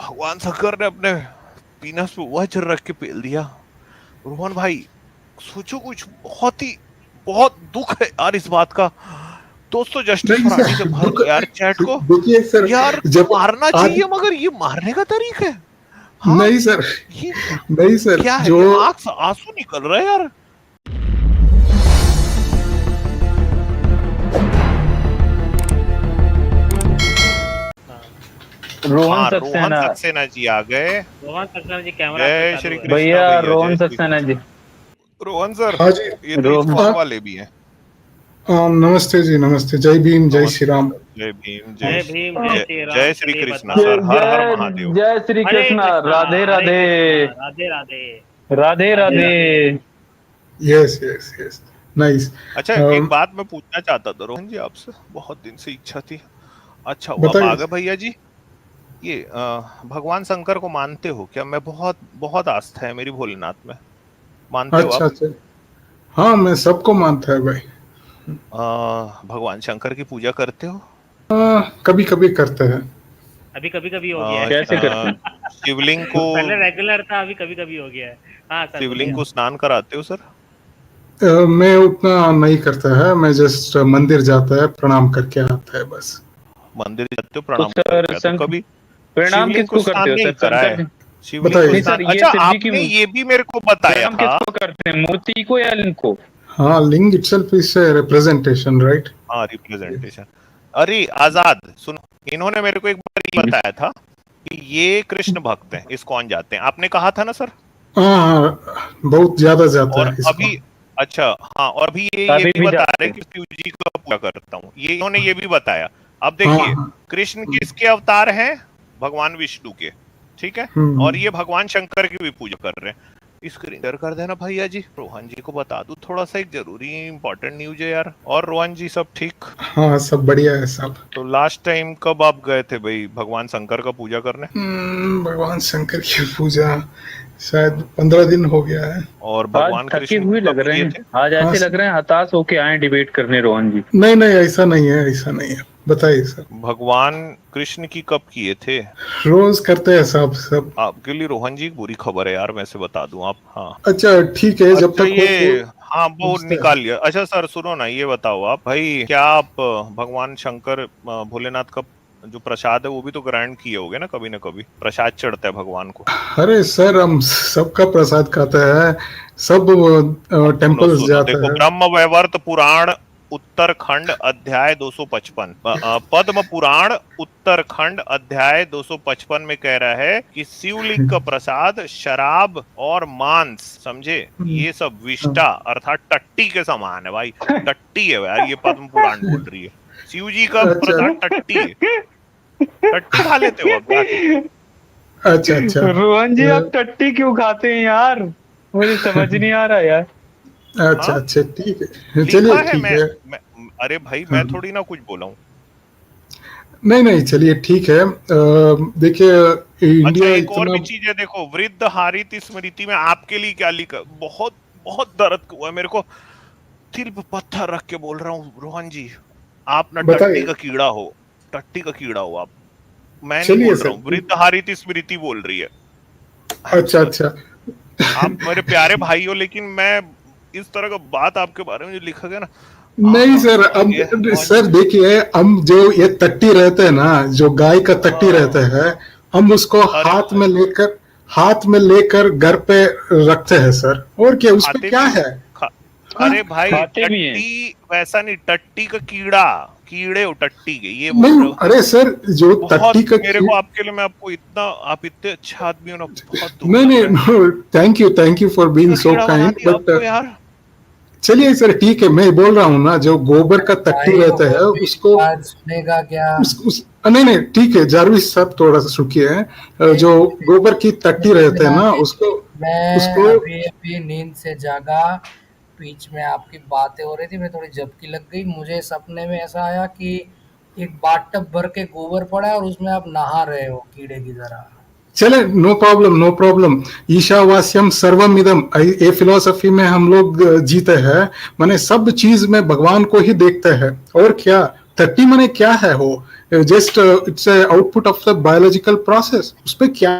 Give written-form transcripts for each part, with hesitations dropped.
भगवान शंकर ने अपने पीनस पे वज्र रख के पेल दिया। रोहन भाई सोचो, कुछ बहुत दुख है यार इस बात का। दोस्तों जस्टिस नहीं फॉर आरडी से सर, भर दुख दो यार चैट को। देखिए सर, यार जब मारना आज चाहिए, मगर ये मारने का तरीका है। हाँ, नहीं सर, ये नहीं सर, क्या है? जो ये आंख से आंसू निकल रहे हैं यार। रोहन हाँ, रोहन सक्सेना सक्सेना जी आ गए। रोहन सक्सेना जी कैमरा जय पे श्री चालू है। कृष्ण भैया, भैया, रोहन जय श्री सक्सेना जी। रोहन सर, हाँ जी, ये तो रोहन। इस्कॉन वाले भी हैं। नमस्ते जी, नमस्ते, जय भीम, जय श्री नमस्ते राम। सर, जय भीम, जय भीम, जय श्री राम। जय श्री चलिए कृष्ण बताओ। सर, हर हर जय महादेव। जय श्री हरे कृष्ण। कृष्णा, राधे हरे Radhe. Krishna, Radhe Radhe. Radhe Radhe. Yes yes yes, nice. अच्छा, एक बात मैं पूछना चाहता था रोहन जी आपसे, बहुत दिन से इच्छा थी। अच्छा हुआ आप आ बताइए। गए भैया जी। ये भगवान शंकर को मानते हो क्या? मैं बहुत बहुत आस्था है मेरी भोलेनाथ में। मानते हो अच्छा आप? अच्छा, हाँ मैं सबको मानता है भाई। भगवान शंकर की पूजा करते हो? कभी कभी करते हैं। अभी कभी कभी हो गया है। कैसे करते हैं? शिवलिंग को पहले रेगुलर था, अभी कभी कभी हो गया है। हाँ सर, बोलिए। शिवलिंग को स्नान कराते हो सर? मैं उतना नहीं करता है, मैं जस्ट मंदिर जाता है, प्रणाम करके आता है बस। मंदिर जाते हो, तो प्रणाम सर करके आते हो? कभी प्रणाम शिवलिंग को किसको करते स्नान हो नहीं सर? करा शंकर है? जी? शिवलिंग को बताइए। नहीं स्नान, सर, ये अच्छा शिव जी की आपने ये भी मेरे को बताया प्रणाम था। किसको करते हैं, मूर्ति को या लिंग को? हाँ, लिंग इटसेल्फ इज रिप्रेजेंटेशन, राइट। हाँ, रिप्रेजेंटेशन। अरे आजाद सुनो, इन्होंने मेरे को एक बार ये बताया था कि ये कृष्ण भक्त हैं, इस्कॉन जाते हैं। आपने कहा था ना सर? हाँ हाँ, बहुत ज्यादा जाता और है इसको। अभी, अच्छा हाँ, और अभी ये अभी भी भी बता जाते रहे हैं। कि शिव जी का पूजा करता हूँ, ये इन्होंने ये भी बताया। अब हाँ देखिए, हाँ। कृष्ण किसके अवतार हैं? भगवान विष्णु के, ठीक है। और ये भगवान शंकर की भी पूजा कर रहे हैं। स्क्रीन शेयर कर देना भैया जी, रोहन जी को बता दूं थोड़ा सा, एक जरूरी इंपॉर्टेंट न्यूज है यार। और रोहन जी सब ठीक? हाँ, सब बढ़िया है सब। तो लास्ट टाइम कब आप गए थे भाई भगवान शंकर का पूजा करने? भगवान शंकर की पूजा शायद 15 दिन हो गया है। और आज भगवान थके कृष्ण हुए को लग कब रहे किए हैं, थे? आज हाँ ऐसे लग रहे हैं हताश होके आए डिबेट करने रोहन जी। नहीं नहीं, ऐसा नहीं है, ऐसा नहीं है, बताइए सर। भगवान कृष्ण की कब किए थे? रोज करते हैं सब सब। आपके लिए रोहन जी एक बुरी खबर है यार, मैं से बता दूं आप। हाँ, अच्छा ठीक है, जब अच्छा तक ये, वो हाँ वो पूछते हैं। निकाल लिया। अच्छा सर सुनो ना, ये बताओ आप भाई, क्या आप भगवान शंकर भोलेनाथ का जो प्रसाद है वो भी तो ग्रहण किए होगे ना? कभी प्रसाद चढ़ता है भगवान को। अरे सर, हम सबका प्रसाद खाते हैं, सब सुनो टेम्पल्स सुनो, जाते देखो, हैं। ब्रह्म वैवर्त पुराण उत्तरखंड अध्याय 255, पद्म पुराण उत्तरखंड अध्याय 255 में कह रहा है कि शिवलिंग का प्रसाद शराब और मांस, समझे, ये सब विष्टा अर्थात टट्टी के समान है भाई। टट्टी है यार, ये पद्म पुराण बोल रही है। शिव जी का अच्छा प्रसाद टट्टी है। टट्टी खा लेते हो आप जाके? अच्छा अच्छा। रोहन जी, आप टट्टी क्यों खाते हैं यार? मुझे समझ नहीं आ रहा यार। अच्छा हाँ, अच्छा, ठीक है, लिखा चलिए है। ठीक है। मैं अरे भाई, हाँ। मैं थोड़ी ना कुछ बोला हूँ। नहीं नहीं, चलिए ठीक है। देखिए, अच्छा, इंडिया एक और इतना भी चीज है, देखो, वृद्ध हारित स्मृति में आपके लिए क्या लिखा। बहुत बहुत दर्द हुआ मेरे को, दिल पे पत्थर रख के बोल रहा हूँ रोहन जी, आप ना टट्टी बताइए। का कीड़ा हो। टट्टी का कीड़ा हो आप। मैं नहीं चलिए बोल रहा सर। हूँ, वृद्ध हारित स्मृति बोल रही है। आई एम अच्छा सॉरी, अच्छा। आप मेरे प्यारे भाई हो, लेकिन मैं इस तरह का बात आपके बारे में जो लिखा गया ना, नहीं सर, समझ गए अब रोहन जी। सर देखिए, हम जो ये तट्टी रहते हैं ना, जो गाय का तट्टी रहता हाँ, है, हम उसको अरे भाई, हाथ में लेकर घर पे रखते हैं सर। और क्या उसमें खाते क्या भी हो? है? खा, हाँ? अरे भाई, खाते भी हैं। टट्टी वैसा नहीं, टट्टी का कीड़ा, कीड़े हो टट्टी के, ये बोल नहीं, रहे हो? अरे सर, जो बहुत तट्टी का मेरे को आपके लिए, मैं आपको इतना, आप इतने अच्छे आदमी हो ना, बहुत दुख नहीं लग नहीं, रहा है। No, thank you for being का सो कीड़ा बना काइंड, दिया बट आपको यार। चलिए सर ठीक है, मैं बोल रहा हूँ ना, जो गोबर का तट्टी भाई रहता है वो भी उसको बात सुनेगा क्या? नहीं नहीं, ठीक है जारविस साहब, थोड़ा सा सुखिए। जो गोबर की तट्टी रहते हैं ना, उसको मैं उसको अभी अभी नींद से जागा, बीच में आपकी बातें हो रही थी, मैं थोड़ी झपकी लग गई, मुझे सपने में ऐसा आया कि एक बाथटब भर के गोबर पड़ा है और उसमें आप नहा रहे हो कीड़े की तरह। चले, नो प्रॉब्लम नो प्रॉब्लम। ईशावास्यम सर्वमिदम, ये फिलोसफी में हम लोग जीते हैं। माने सब चीज में भगवान को ही देखते हैं। और क्या, तट्टी माने क्या है? हो just it's a output of the biological process. उस पे क्या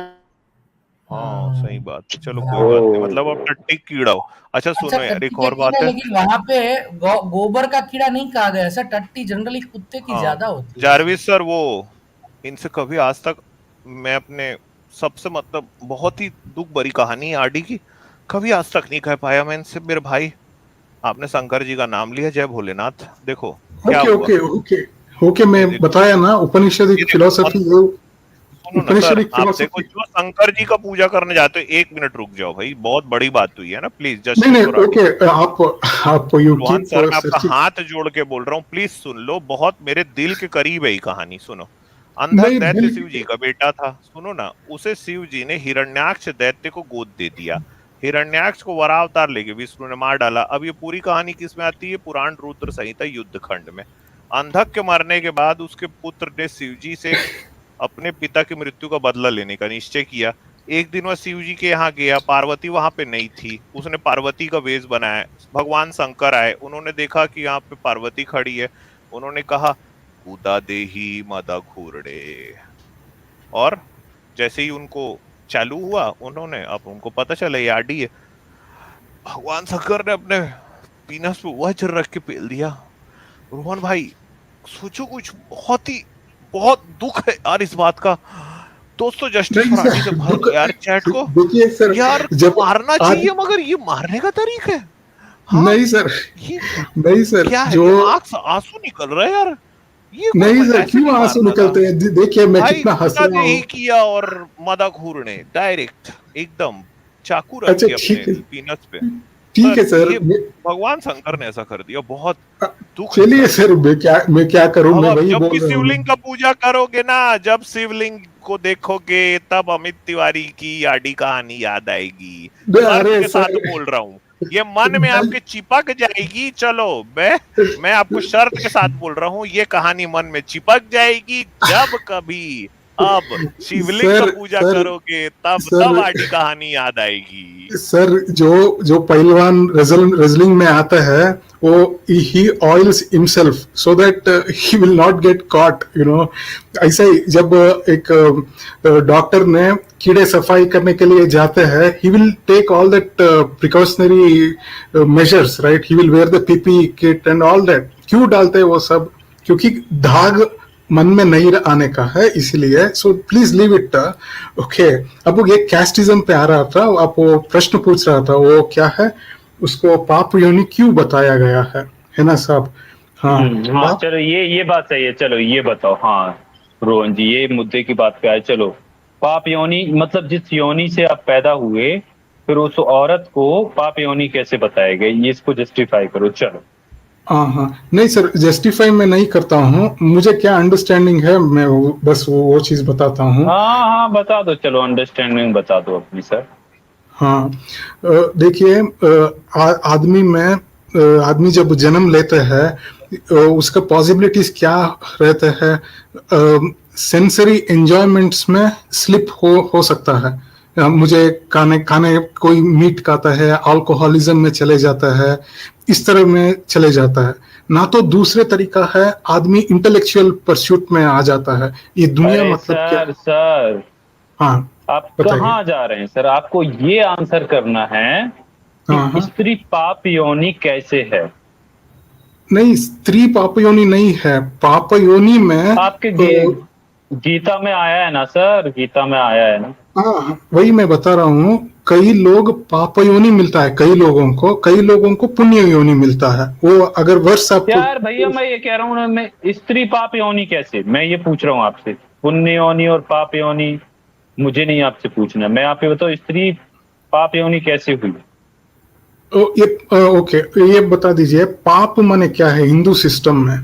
हाँ सही बात है, चलो कोई बात नहीं, मतलब अब टट्टी कीड़ा हो। अच्छा सुनो यार, टट्टी एक का और बात कीड़ा, है। लेकिन वहां पे गोबर का कीड़ा नहीं कहा गया सर, टट्टी जनरली कुत्ते की हाँ, ज्यादा होती है। जारविस सर, वो इनसे कभी आज तक मैं अपने सबसे मतलब बहुत ही दुख भरी कहानी है आरडी की, कभी आज तक नहीं कह पाया मैं इनसे, मेरे भाई आपने शंकर जी का नाम लिया, जय भोलेनाथ, देखो क्या ओके हुआ। ओके ओके ओके, मैं देखो, बताया ना उपनिषदिक देखो, फिलोसफी, सुनो ना सर, उपनिषदिक आप देखो फिलोसफी। जो शंकर जी का पूजा करने जाते हो, एक मिनट रुक जाओ भाई, बहुत बड़ी बात हुई है ना, प्लीज नहीं जस्टिस नहीं फॉर आरडी। ओके, आप यू रोहन कीप सर, मैं आपका सर्चिंग। हाथ जोड़ के बोल रहा हूँ, प्लीज सुन लो, बहुत मेरे दिल के करीब है ये कहानी, सुनो। अंधक नहीं दैत्य दिल शिव जी का बेटा था, सुनो ना, उसे शिव जी ने हिरण्याक्ष दैत्य को गोद दे दिया। हिरण्याक्ष को वरावतार लेके विष्णु ने मार डाला। अब ये पूरी कहानी किस में आती है? पुराण रुद्र संहिता युद्ध खंड में। अंधक के मरने के बाद उसके पुत्र ने शिव जी से अपने पिता की मृत्यु का बदला लेने का निश्चय किया। एक दिन वह शिव जी के यहाँ गया, पार्वती वहां पे नहीं थी, उसने पार्वती का वेश बनाया। भगवान शंकर आए, उन्होंने देखा कि यहाँ पे पार्वती खड़ी है, उन्होंने कहा कूदा देही मदा घूरड़े, और जैसे ही उनको चालू हुआ, उन्होंने, अब उनको पता चला ये आरडी है, भगवान शंकर ने अपने पीनस पे वज्र रख के पेल दिया। रोहन भाई सोचो, कुछ बहुत दुख है यार इस बात का। दोस्तों जस्टिस फॉर आरडी से भर दो यार चैट को। देखिए सर, यार जब मारना चाहिए, मगर ये मारने का तरीका है। हाँ, नहीं सर, ये नहीं सर, क्या है? जो ये आंख से आंसू निकल रहे हैं यार, ये नहीं सर, ऐसे क्यों नहीं आंसू मारना था। निकलते हैं? देखिए मैं भाई कितना हंस कूदा रहा देही हूँ। किया और मदा घूरने डायरेक्ट एकदम चाकू रख अच्छा के ठीक अपने है, पीनस पे। ठीक है सर, ये भगवान शंकर ने ऐसा कर दिया, बहुत दुख है चलिए सर। सर, मैं क्या करूं, अब मैं आप वही जब बोल भी रहा हूँ। शिवलिंग का पूजा करोगे ना, जब शिवलिंग को देखोगे, तब अमित तिवारी की आरडी कहानी याद आएगी। शर्त अरे के साथ सर, बोल रहा हूँ, ये मन में आपके चिपक जाएगी। चलो मैं आपको शर्त के साथ बोल रहा हूँ, ये कहानी मन में चिपक जाएगी। जब कभी अब शिवलिंग का सर पूजा सर करोगे, तब सर आरडी कहानी याद आएगी। सर, जो पहलवान रेसलिंग में आता है, वो he oils himself so that he will not get caught, you know. ऐसा ही जब एक डॉक्टर ने कीड़े सफाई करने के लिए जाते हैं, he will take all that precautionary measures, right? He will wear the PP kit and all that. क्यों डालते हैं वो सब? क्योंकि दाग मन में नहीं आने का है, इसलिए। So please leave it. Okay, अब वो ये कैस्टिज्म पे आ रहा था, आप वो प्रश्न पूछ रहा था, वो क्या है, उसको पाप योनि क्यों बताया गया है ना साहब? हाँ हाँ, चलो ये बात सही है। चलो ये बताओ, हाँ रोहन जी, ये मुद्दे की बात पे आए। चलो, पाप योनि मतलब जिस योनि से आप पैदा हुए, फिर उस औरत को पाप योनि कैसे बताया गया, ये इसको जस्टिफाई करो। चलो। हाँ, नहीं सर, जस्टिफाई मैं नहीं करता हूँ, मुझे क्या अंडरस्टैंडिंग है, मैं बस वो चीज बताता हूँ। हाँ बता दो, चलो अंडरस्टैंडिंग बता दो अपनी सर। हाँ, देखिए, आदमी जब जन्म लेते हैं, उसका पॉसिबिलिटीज क्या रहते हैं? सेंसरी एंजॉयमेंट्स में स्लिप हो सकता है। मुझे खाने कोई मीट खाता है, अल्कोहलिज्म में चले जाता है, इस तरह में चले जाता है। ना तो दूसरे तरीका है, आदमी इंटेलेक्चुअल परस्यूट में आ जाता है। ये दुनिया मतलब क्या? सर हाँ, आप कहाँ जा रहे हैं सर? आपको ये आंसर करना है कि स्त्री पाप योनि कैसे है। नहीं, स्त्री पाप योनि नहीं है। पाप योनि में आपके गीता में आया है ना सर, गीता में आया है ना। हाँ, वही मैं बता रहा हूँ। कई लोग पाप योनि मिलता है, कई लोगों को पुण्य योनि मिलता है। वो अगर वर्ष आप यार भैया, मैं ये कह रहा हूँ ना, मैं स्त्री पाप योनि कैसे, मैं ये पूछ रहा हूँ आपसे। पुण्य योनि और पाप योनि मुझे नहीं आपसे पूछना, मैं आप ये बताओ स्त्री पाप योनि कैसे हुई? ओके, ये बता दीजिए, पाप माने क्या है हिंदू सिस्टम में?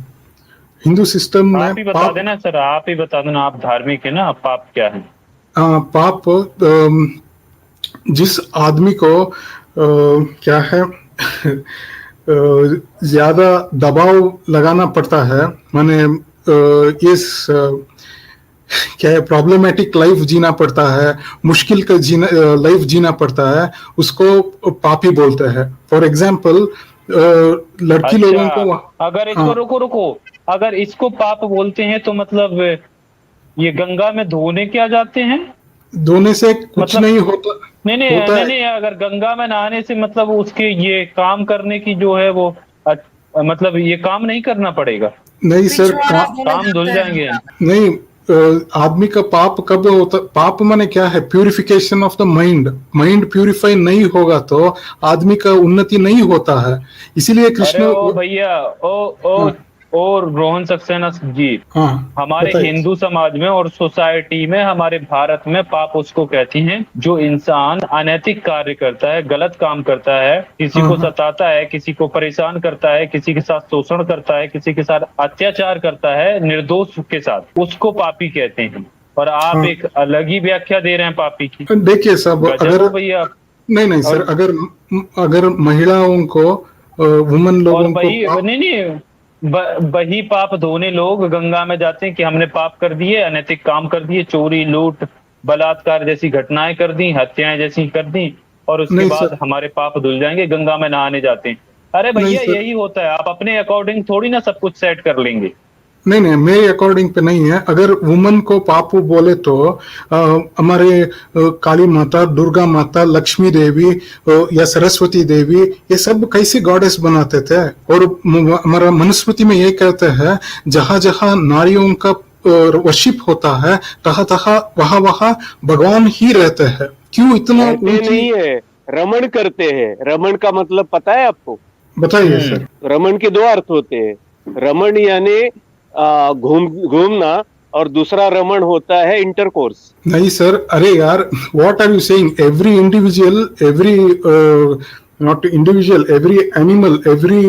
हिंदू सिस्टम में आप ही बता देना सर, आप ही बता देना, आप धार्मिक है ना। पाप क्या है? पाप जिस आदमी को क्या है ज्यादा दबाव लगाना पड़ता है, माने इस क्या है, प्रॉब्लमेटिक लाइफ जीना पड़ता है, मुश्किल का लाइफ जीना पड़ता है, उसको पापी बोलते हैं। फॉर एग्जाम्पल, लड़की लोगों को अगर इसको रुको, अगर इसको पाप बोलते हैं तो मतलब ये गंगा में धोने क्या जाते हैं? धोने से कुछ मतलब नहीं होता। नहीं नहीं होता नहीं है। नहीं, अगर गंगा में नहाने से मतलब उसके ये काम करने की जो है वो मतलब ये काम नहीं करना पड़ेगा, नहीं सर, पिछवाड़ा धोने काम धुल जाते हैं जाएंगे। गंगा। नहीं, आदमी का पाप कब होता? पाप माने क्या है? Purification of the mind. Mind purify नहीं होगा तो आदमी का उन्नति नहीं होता है। इसीलिए अरे कृष्ण। ओ भैया, ओ हाँ, ओ रोहन सक्सेना जी, हाँ, हमारे बताइए। हिंदू समाज में और सोसाइटी में, हमारे भारत में पाप उसको कहती हैं जो इंसान अनैतिक कार्य करता है, गलत काम करता है, किसी हाँ, को हाँ, सताता है, किसी को परेशान करता है, किसी के साथ शोषण करता है, किसी के साथ अत्याचार करता है निर्दोष के साथ, उसको पापी कहते हैं। और आप हाँ। एक अलग ही व्याख्या दे रहे हैं पापी की। देखिए साहब, गजब अगर हो भैया। नहीं नहीं सर, और अगर महिलाओं को, वुमन और लोगों को वही नहीं नहीं वही पाप धोने लोग गंगा में जाते हैं कि हमने पाप कर दिए, अनैतिक काम कर दिए, चोरी लूट बलात्कार जैसी घटनाएं कर दी, हत्याएं जैसी कर दी, और उसके नहीं बाद सर, हमारे पाप धुल जाएंगे, गंगा में नहाने जाते हैं। अरे नहीं भैया सर, यही होता है, आप अपने अकॉर्डिंग थोड़ी ना सब कुछ सेट कर लेंगे। नहीं नहीं, मेरे अकॉर्डिंग पे नहीं है। अगर वुमन को पापू बोले तो हमारे काली माता, दुर्गा माता, लक्ष्मी देवी या सरस्वती देवी, ये सब कैसे गॉडेस बनाते थे। और हमारा मनुस्मृति में ये कहते हैं, जहां जहां नारियों का वर्शिप होता है, तहा तहा वहां वहां भगवान ही रहते हैं। क्यों इतना ऐसे उनकी? नहीं है, रमण करते हैं। रमण का मतलब पता है आपको? बताइए सर। रमण के दो अर्थ होते हैं। रमण यानी घूमना, और दूसरा रमण होता है इंटरकोर्स। नहीं सर, अरे यार, what are you saying? Every individual, every not individual, every animal, every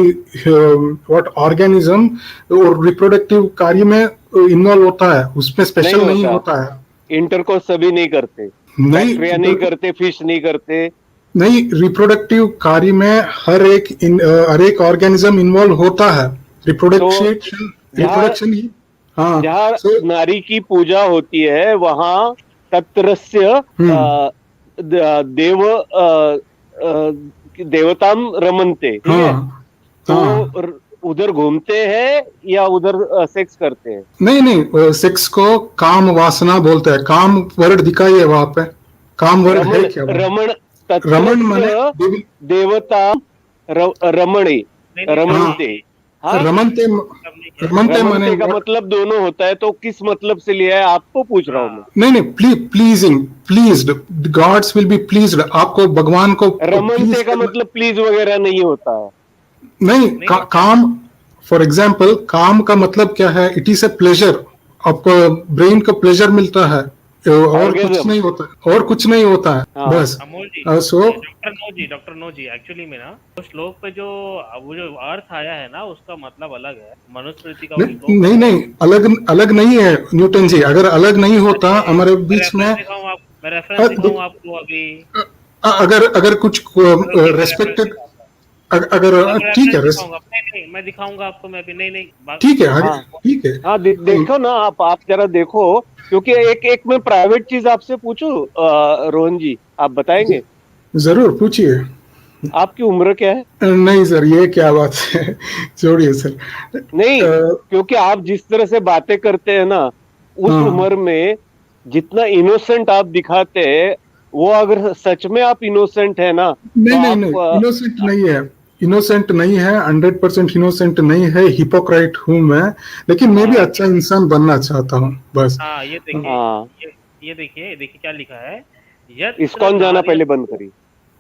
what organism और रिप्रोडक्टिव कार्य में इन्वॉल्व होता है, उसमें स्पेशल नहीं होता है। इंटरकोर्स सभी नहीं करते, नहीं, बैक्टीरिया नहीं करते, फिश नहीं करते। नहीं, रिप्रोडक्टिव कार्य में हर एक ऑर्गेनिज्म इन्वॉल्व होता है। रिप्रोडक्शन ही। हाँ, जहाँ नारी की पूजा होती है वहां तत्रस्य देव देवताम रमनते, ठीक है? तो उधर घूमते हैं या उधर सेक्स करते हैं? नहीं नहीं, सेक्स को काम वासना बोलते हैं। काम वर्ड दिखाइए वहां पे, काम वर्ड है क्या? रमण माने देवता रमणे, रमनते। रमनते रमनते का मतलब दोनों होता है, तो किस मतलब से लिया है आपको पूछ रहा हूँ मैं। नहीं नहीं, pleasing, pleased, gods will be pleased. आपको भगवान को रमनते का मतलब प्लीज वगैरह नहीं होता है। नहीं, काम, फॉर एग्जाम्पल, काम का मतलब क्या है? It is a pleasure. आपको ब्रेन का प्लेजर मिलता है, और कुछ नहीं होता, और कुछ नहीं होता है, बस। अमोल जी, सो डॉक्टर नो जी, एक्चुअली में ना उस श्लोक पे जो वो जो अर्थ आया है ना, उसका मतलब अलग है। मनुस्मृति का नहीं नहीं, अलग नहीं है न्यूटन जी। अगर अलग नहीं होता हमारे बीच में, मैं रेफरेंस दिखाऊं आपको अभी। अगर कुछ रेस्पेक्टेड, अगर ठीक है, नहीं, मैं दिखाऊंगा आपको। मैं भी नहीं ठीक है, ठीक है। हाँ, देखो ना, आप जरा देखो, क्योंकि एक मैं प्राइवेट चीज आपसे पूछूं रोहन जी, आप बताएंगे? जरूर, पूछिए। आपकी उम्र क्या है? नहीं सर, ये क्या बात है, छोड़िए सर। नहीं, क्योंकि आप जिस तरह से बातें करते हैं ना, उस उम्र में जितना इनोसेंट आप दिखाते हैं, वो अगर सच में आप इनोसेंट है ना, नहीं, इनोसेंट नहीं है, इनोसेंट नहीं है, 100% इनोसेंट नहीं है। हिपोक्राइट हूँ मैं, लेकिन मैं भी अच्छा इंसान बनना चाहता हूँ, बस। हाँ, ये देखिए, ये देखिए क्या लिखा है। इस्कॉन जाना पहले बंद करिए।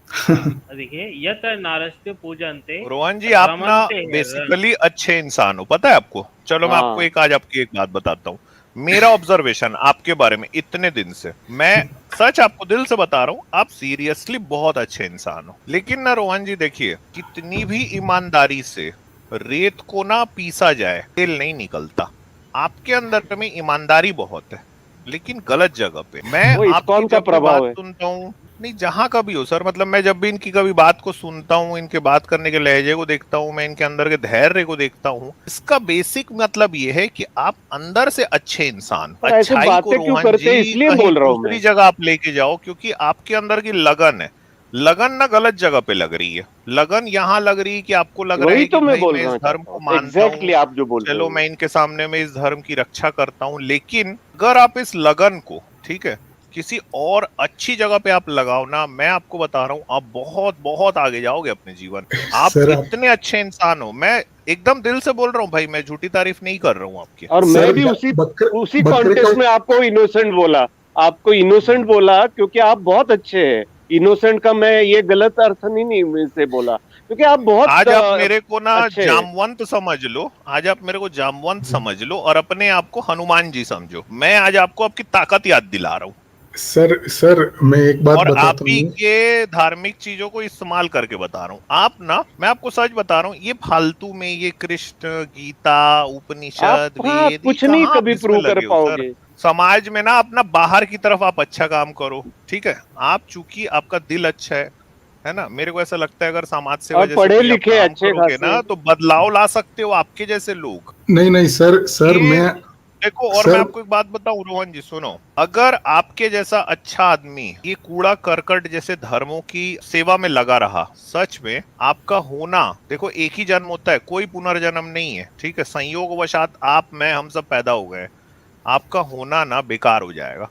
देखिए, यत नारस्ते पूजन्ते। रोहन जी, आप ना बेसिकली अच्छे इंसान हो, पता है आपको। चलो मैं आपको आज आपकी एक बात बताता हूँ। मेरा ऑब्जर्वेशन आपके बारे में इतने दिन से, मैं सच आपको दिल से बता रहा हूँ, आप सीरियसली बहुत अच्छे इंसान हो। लेकिन ना रोहन जी, देखिए, कितनी भी ईमानदारी से रेत को ना पीसा जाए, तेल नहीं निकलता। आपके अंदर में ईमानदारी बहुत है, लेकिन गलत जगह पे। मैं आपकी जब बात सुनता हूँ, नहीं जहां का भी हो सर, मतलब मैं जब भी इनकी कभी बात को सुनता हूँ, इनके बात करने के लहजे को देखता हूँ, मैं इनके अंदर के धैर्य को देखता हूँ, इसका बेसिक मतलब ये है कि आप अंदर से अच्छे इंसान। अच्छाई को रोहन जी इसलिए बोल रहा हूँ, दूसरी जगह आप लेके जाओ, क्योंकि आपके अंदर की लगन है। लगन ना गलत जगह पे लग रही है। लगन यहाँ लग रही है कि आपको लग रहा वही है तो कि मैं भाई बोल मैं रहा इस धर्म चाहता को हूँ, मानता एग्जैक्टली हूँ, आप जो बोल रहे चलो हो। मैं इनके सामने में इस धर्म की रक्षा करता हूँ। लेकिन अगर आप इस लगन को, ठीक है, किसी और अच्छी जगह पे आप लगाओ ना, मैं आपको बता रहा हूँ आप बहुत बहुत आगे जाओगे अपने जीवन में। आप सर आप इतने अच्छे इंसान हो, मैं एकदम दिल से बोल रहा हूँ भाई, मैं झूठी तारीफ नहीं कर रहा हूँ आपकी। और सर मैं भी उसी उसी बकरे कॉन्टेक्स्ट का में आपको इनोसेंट बोला, आपको इनोसेंट बोला क्योंकि आप बहुत अच्छे हैं। इनोसेंट का मैं ये गलत अर्थ नहीं से बोला, क्योंकि आप बहुत आज आप मेरे को ना अच्छे हैं। जामवंत समझ लो, आज आप मेरे को जामवंत समझ लो और अपने आप को हनुमान जी समझो। मैं आज आपको आपकी ताकत याद दिला रहा हूँ सर मैं एक बात और आप बताता ही हूँ। के धार्मिक चीजों को इस्तेमाल करके बता रहा हूँ। आप ना, मैं आपको सच बता रहा हूँ, ये फालतू में ये कृष्ण गीता आप उपनिषद हाँ वेद, ये कुछ नहीं कहाँ आप कभी इसमें प्रूव कर लगे हो सर। पाओगे। समाज में ना अपना बाहर की तरफ आप अच्छा काम करो, ठीक है। आप चूंकि आपका दिल अच्छा है ना, मेरे को ऐसा लगता है अगर समाज सेवा और जैसे पढ़े कोई आप लिखे काम अच्छे करोगे खासे। ना तो बदलाव ला सकते हो आपके जैसे लोग। नहीं नहीं सर ये मैं देखो, और मैं सर आपको एक बात बताऊं रोहन जी, सुनो। अगर आपके जैसा अच्छा आदमी ये कूड़ा करकट जैसे धर्मों की सेवा में लगा रहा, सच में आपका होना, देखो एक ही जन्म होता है, कोई पुनर्जन्म नहीं है, ठीक है। संयोगवशात आप, मैं, हम सब पैदा हो गए, आपका होना ना बेकार हो जाएगा।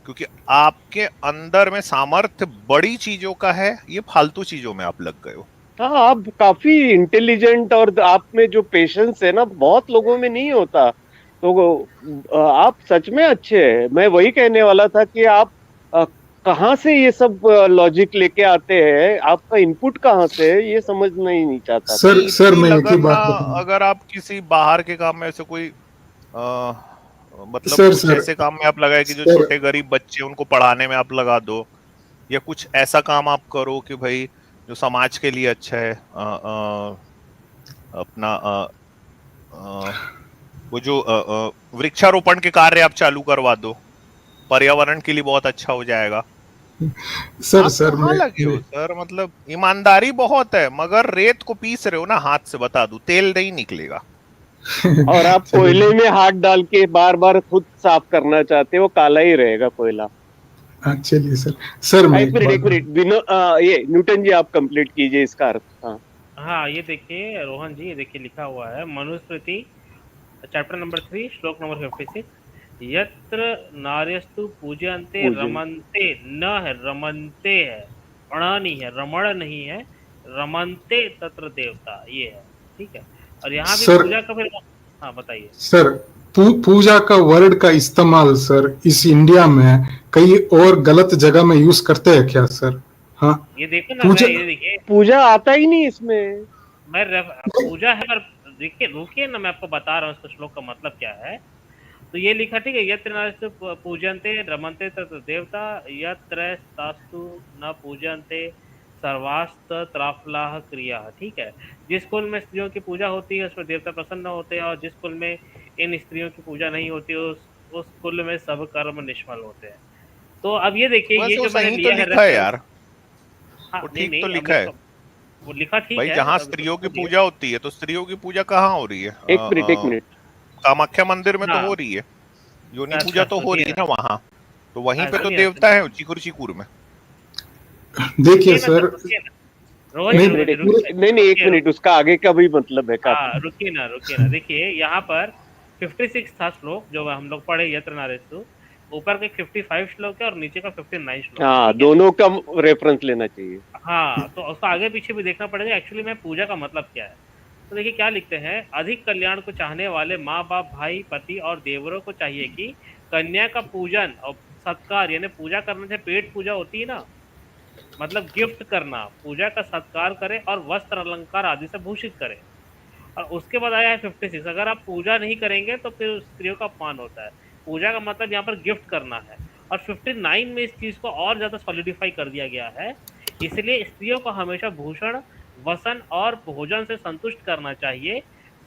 क्योंकि आपके अंदर में सामर्थ्य बड़ी चीजों का है, ये फालतू चीजों में आप लग गए हो। हाँ आप काफी इंटेलिजेंट, और आप में जो पेशेंस है ना बहुत लोगों में नहीं होता। तो आप सच में अच्छे हैं। मैं वही कहने वाला था कि आप कहाँ से ये सब लॉजिक लेके आते हैं, आपका इनपुट कहाँ से है, ये समझना ही नहीं चाहता था। नहीं, सर इतनी मैं एक ही लगन ना, बात बताऊँ। अगर आप किसी बाहर के काम में ऐसे कोई मतलब सर कुछ सर ऐसे काम में आप लगाए कि जो सर छोटे गरीब बच्चे उनको पढ़ाने में आप लगा दो, या कुछ ऐसा काम आप करो कि भाई जो समाज के लिए अच्छा है। अपना वो जो वृक्षारोपण के कार्य आप चालू करवा दो, पर्यावरण के लिए बहुत अच्छा हो जाएगा। सर आप सर कहाँ लगे हो सर? मतलब ईमानदारी बहुत है, मगर रेत को पीस रहे हो ना हाथ से, बता दूं तेल नहीं निकलेगा। और आप कोयले चलिए। में हाथ डाल के बार बार खुद साफ करना चाहते हो, काला ही रहेगा कोयला। हाँ चलिए सर मैं एक बात एक मिनट बिनो ये न्यूटन जी आप कंप्लीट कीजिए इसका अर्थ। हाँ हाँ, ये देखिए रोहन जी, ये देखिए लिखा हुआ है मनुस्मृति चैप्टर नंबर 3 श्लोक नंबर 56, यत्र नार्यस्तु पूजयन्ते पूजन। रमन्ते, न है रमन्ते है, अण नहीं है, रमण नहीं है, रमन्ते तत्र देवता, ये है, ठीक है। और यहाँ भी सर पूजा का फिर, हाँ बताइए। सर पूजा का वर्ड का इस्तेमाल सर इस इंडिया में कई और गलत जगह में यूज करते हैं क्या सर? हाँ ये देखो ना, मैं पूजा ये देखिए, पूजा आता ही नहीं इसमें। पूजा है, पर देखिए रुकिए ना, मैं आपको बता रहा हूँ इसका श्लोक का मतलब क्या है। तो ये लिखा, ठीक है, यत्र नास्ति पूजन्ते रमन्ते तत्र देवता, यत्र तास्तु न पूजन्ते सर्वास्त त्राफलाह क्रिया, ठीक है। जिस कुल में स्त्रियों की पूजा होती है उसमें देवता प्रसन्न होते हैं, और जिस कुल में इन स्त्रियों की पूजा नहीं होती उस कुल में सब कर्म निष्फल होते हैं। तो अब ये देखिए, ये वैसे वो जो मैंने सही तो लिया है लिखा है रेफरेंस, यार, हाँ वो नहीं ठीक तो नहीं, अब लिखा है इसका वो लिखा ठीक भाई। है, जहाँ अब इसको स्त्रियों की समझिए। पूजा होती है तो स्त्रियों की पूजा कहाँ हो रही है? एक मिनट। कामाख्या मंदिर में तो हाँ, हो रही है, योनि अच्छा पूजा तो हो सुनिए रही है ना, ना वहां। तो वहीं पे तो सुनिए ना, देवता है चिकुर चिकुर में। देखिए रुकिए ना सर, सर रुकिए ना, रोहन जी, नहीं रोहन जी, पूरे रुकिए, नहीं नहीं, एक रुकिए, मिनट, उसका आगे का भी मतलब है काफी। हाँ रुकिए ना, रुकिए ना, देखिए यहाँ पर 56 था श्लोक जो हम लोग पढ़े, यत्र नारेषु, ऊपर का 55 श्लोक है और नीचे का 59 श्लोक है, हाँ ठीक है। दोनों का रेफरेंस लेना चाहिए। हाँ, तो उसका आगे पीछे भी देखना पड़ेगा एक्चुअली में पूजा का मतलब क्या है। तो देखिए क्या लिखते हैं, अधिक कल्याण को चाहने वाले माँ बाप भाई पति और देवरों को चाहिए कि कन्या का पूजन और सत्कार, यानी पूजा करने से पेट पूजा होती है ना, मतलब गिफ्ट करना, पूजा का सत्कार करे और वस्त्र अलंकार आदि से भूषित करे। और उसके बाद आया है 56, अगर आप पूजा नहीं करेंगे तो फिर स्त्रियों का अपमान होता है। पूजा का मतलब यहाँ पर गिफ्ट करना है। और 59 में इस चीज को और ज्यादा सॉलिडिफाई कर दिया गया है, इसलिए स्त्रियों को हमेशा भूषण, वसन और भोजन से संतुष्ट करना चाहिए।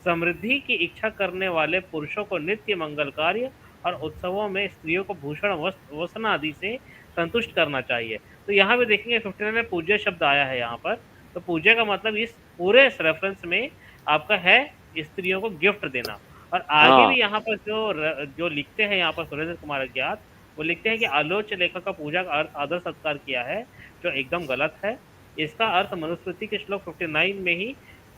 समृद्धि की इच्छा करने वाले पुरुषों को नित्य मंगल कार्य और उत्सवों में स्त्रियों को भूषण, वसन आदि से संतुष्ट करना चाहिए। तो यहाँ भी देखेंगे 59 में पूज्य शब्द आया है यहाँ पर। तो पूजा का मतलब इस पूरे रेफरेंस में आपका है स्त्रियों को गिफ्ट देना। और आगे हाँ भी यहाँ पर जो लिखते हैं यहाँ पर सुरेंद्र कुमार अज्ञात, वो लिखते हैं कि आलोच्य लेखक का पूजा का अर्थ आदर सत्कार किया है, जो एकदम गलत है। इसका अर्थ मनुस्मृति के श्लोक 59 में ही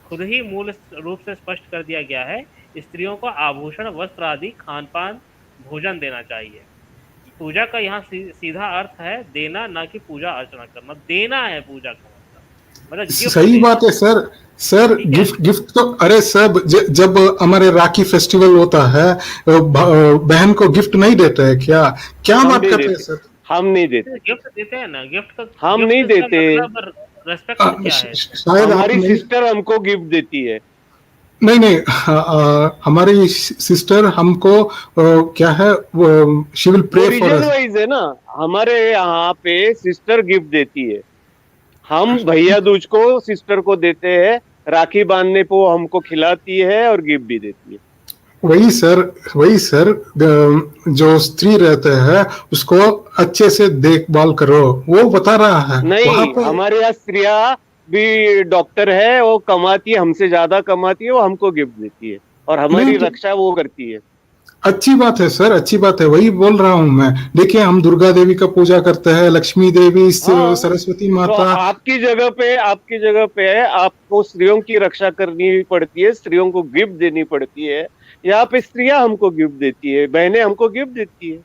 खुद ही मूल रूप से स्पष्ट कर दिया गया है। स्त्रियों को आभूषण, वस्त्र आदि, खान पान, भोजन देना चाहिए। पूजा का यहाँ सीधा अर्थ है देना, ना कि पूजा अर्चना करना। देना है पूजा का मतलब गिफ्ट सही देना। बात है सर। सर ठीक है। गिफ्ट तो अरे सर जब हमारे राखी फेस्टिवल होता है बहन को गिफ्ट नहीं देते हैं क्या? क्या हम बात नहीं करते हैं देते, सर? हम नहीं देते, गिफ्ट देते हैं ना, गिफ्ट का हम गिफ्ट नहीं का देते। मतलब रेस्पेक्ट क्या है? शायद आप हमारी नहीं। सिस्टर हमको गिफ्ट देती है। नहीं नहीं हमारी सिस्टर हमको क्या है she will pray for reason us. वाइज है ना, हमारे यहाँ पे सिस्टर गिफ्ट देती है, हम भैया दूज को सिस्टर को देते हैं, राखी बांधने पे वो हमको खिलाती है और गिफ्ट भी देती है। वही सर जो स्त्री रहते हैं उसको अच्छे से देखभाल करो, वो बता रहा है वहां नहीं, पे। हमारे यहाँ स्त्रियां भी डॉक्टर है, वो कमाती है, हमसे ज्यादा कमाती है, वो हमको गिफ्ट देती है और हमारी नहीं, रक्षा वो करती है। अच्छी बात है सर, अच्छी बात है, वही बोल रहा हूँ मैं। देखिए हम दुर्गा देवी का पूजा करते हैं, लक्ष्मी देवी, हाँ, सरस्वती तो माता। आपकी जगह पे है, आपको स्त्रियों की रक्षा करनी पड़ती है, स्त्रियों को गिफ्ट देनी पड़ती है। यहाँ पे स्त्रियां हमको गिफ्ट देती है, बहनें हमको गिफ्ट देती है।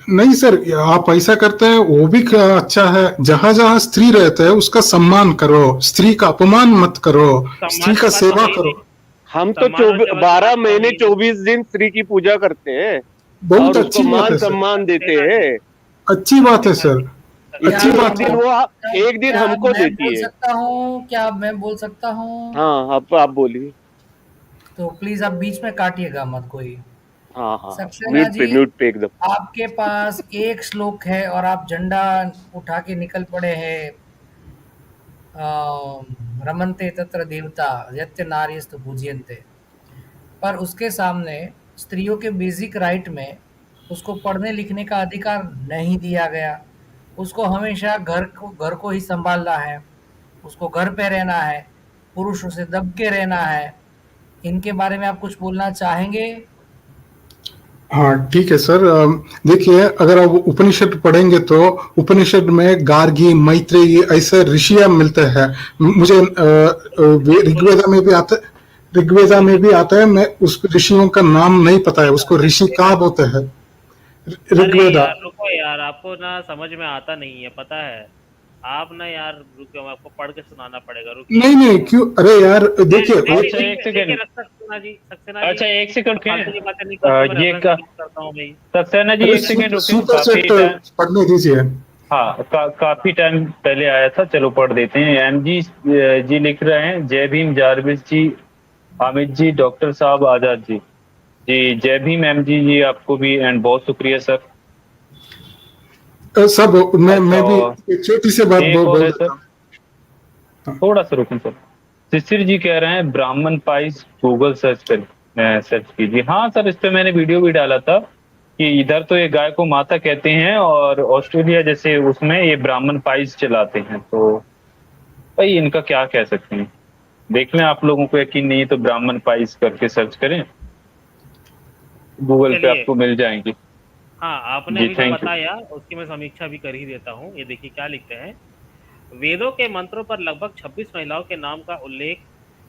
नहीं सर, आप ऐसा करते हैं वो भी अच्छा है। जहां जहां स्त्री रहते हैं उसका सम्मान करो, स्त्री का अपमान मत करो, स्त्री का सेवा करो। हम तो सम्मान और सेवा की 12 बात महीने हो रही है। 24 दिन स्त्री की पूजा करते हैं बहुत और उसको अच्छी बात मान है सर, सम्मान देते हैं। अच्छी बात है सर, अच्छी एक बात दिन है। वो एक दिन क्या हमको मैं देती बोल है। सकता हूँ? क्या मैं बोल सकता हूँ? हाँ, आप बोलिए। तो प्लीज आप बीच में काटिएगा मत कोई। हाँ हाँ, सक्सेना जी, म्यूट पे एकदम। आपके पास एक श्लोक है और आप झंडा उठा के निकल पड़े हैं। रमन्ते तत्र देवता यत्य नार्यस्तु पूज्यन्ते। पर उसके सामने स्त्रियों के बेसिक राइट में उसको पढ़ने लिखने का अधिकार नहीं दिया गया। उसको हमेशा घर को ही संभालना है, उसको घर पे रहना है, पुरुषों से दब के रहना है। इनके बारे में आप कुछ बोलना चाहेंगे? हाँ ठीक है सर। देखिए अगर आप उपनिषद पढ़ेंगे तो उपनिषद में गार्गी, मैत्रेयी ऐसे ऋषियां मिलते हैं। मुझे ऋग्वेदा में भी आता है, ऋग्वेदा में भी आता है। मैं उस ऋषियों का नाम नहीं पता है, उसको ऋषि कहा बोलते हैं अरे ऋग्वेदा। यार रुको यार, आपको ना समझ में आता नहीं है, पता है। आप ना यार रुको, आपको पढ़ के सुनाना पड़ेगा, रुकिए। नहीं नहीं क्यों, अरे यार देखिए अच्छा, एक सेकंड। सक्सेना जी, सक्सेना जी, अच्छा, एक सेकंड फालतू की बातें नहीं करते, मैं ये रेफरेंस करता हूँ भाई। सक्सेना जी, एक सेकंड रुकिए। सुपर काफी सेट टाइम, पढ़ने दीजिए। हाँ, काफी टाइम पहले आया था, चलो पढ़ देते हैं। एम जी जी लिख रहे हैं, जय भीम जारविस जी, हामिद जी, डॉक्टर साहब आजाद जी। जी जय भीम एम जी, आपको भी एंड बहुत शुक्रिया सर। सब मैं अच्छा, भी एक छोटी सी बात एक और बोल है देता सर, हूँ। थोड़ा सा रुकें सर। शिशिर जी कह रहे हैं ब्राह्मण पाइस गूगल सर्च कीजिए। हाँ सर, इस पे मैंने वीडियो भी डाला था कि इधर तो ये गाय को माता कहते हैं और ऑस्ट्रेलिया जैसे उसमें ये ब्राह्मण पाइस चलाते हैं। तो भाई इनका क्या कह सकते हैं, देख लें। आप लोगों को यकीन नहीं है तो ब्राह्मण पाइस करके सर्च करें, गूगल पे चलिए। आपको मिल जाएंगी। हाँ, आपने जी, अभी जो thank you। बताया उसकी मैं समीक्षा भी कर ही देता हूँ। ये देखिए क्या लिखते हैं। वेदों के मंत्रों पर लगभग 26 महिलाओं के नाम का उल्लेख